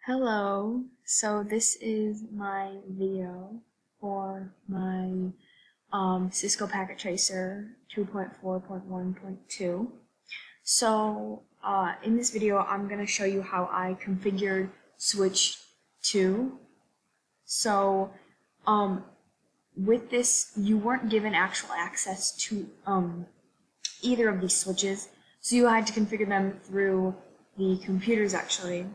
Hello, so this is my video for my Cisco Packet Tracer 2.4.1.2. So in this video I'm going to show you how I configured switch 2. So with this you weren't given actual access to either of these switches, so you had to configure them through the computers actually.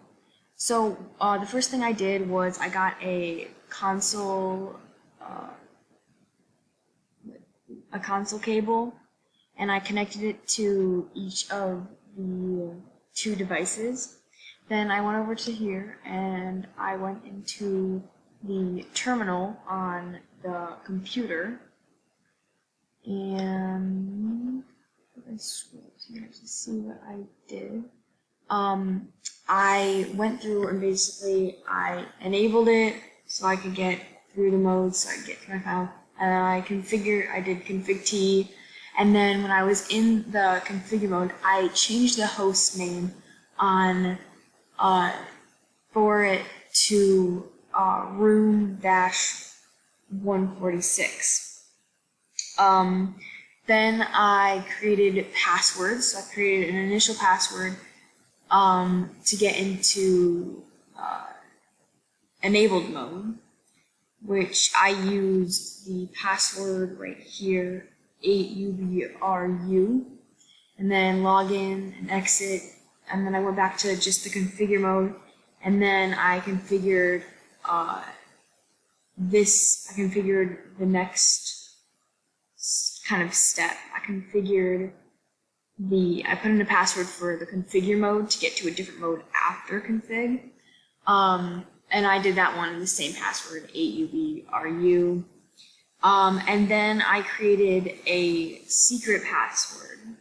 So the first thing I did was I got a console cable, and I connected it to each of the two devices. Then I went over to here and I went into the terminal on the computer, and I scroll here to see what I did. I went through and basically I enabled it so I could get through the modes, so I could get to my file, and then I did config T, and then when I was in the configure mode, I changed the host name on for it to room-146. Then I created passwords, so I created an initial password to get into enabled mode, which I used the password right here, 8UBRU, and then log in and exit, and then I went back to just the configure mode, and then I configured I configured the next kind of step. I put in a password for the configure mode to get to a different mode after config. And I did that one in the same password, 8UBRU. And then I created a secret password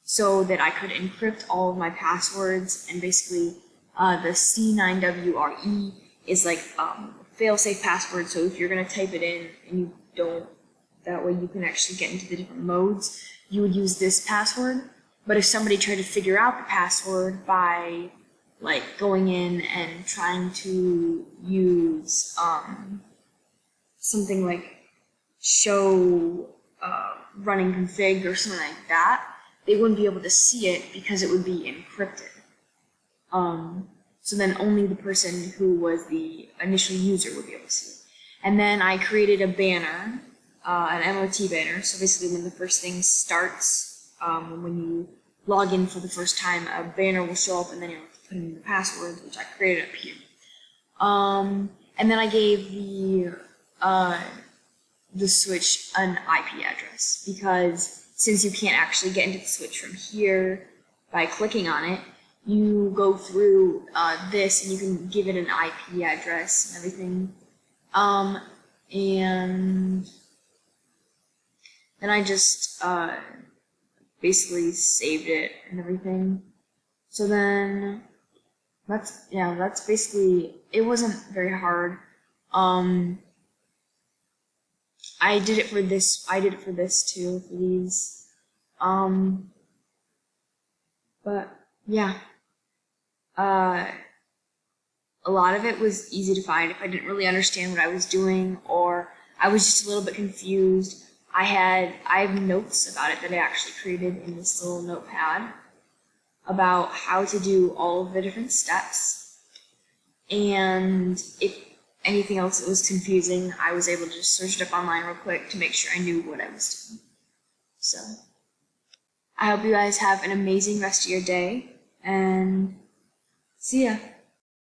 so that I could encrypt all of my passwords, and basically the C9WRE is like fail-safe password, so if you're going to type it in and you don't, that way you can actually get into the different modes, you would use this password. But if somebody tried to figure out the password by like going in and trying to use something like show running config or something like that, they wouldn't be able to see it because it would be encrypted. So then only the person who was the initial user would be able to see it. And then I created a banner, an MOT banner, so basically when the first thing starts, when you log in for the first time, a banner will show up, and then you'll have to put in the password, which I created up here. And then I gave the switch an IP address, because since you can't actually get into the switch from here by clicking on it, you go through this and you can give it an IP address and everything. And then I just basically saved it and everything. So then that's basically, it wasn't very hard. I did it for this too, for these. But yeah. A lot of it was easy to find if I didn't really understand what I was doing, or I was just a little bit confused. I have notes about it that I actually created in this little notepad about how to do all of the different steps. And if anything else that was confusing, I was able to just search it up online real quick to make sure I knew what I was doing. So I hope you guys have an amazing rest of your day, and see ya.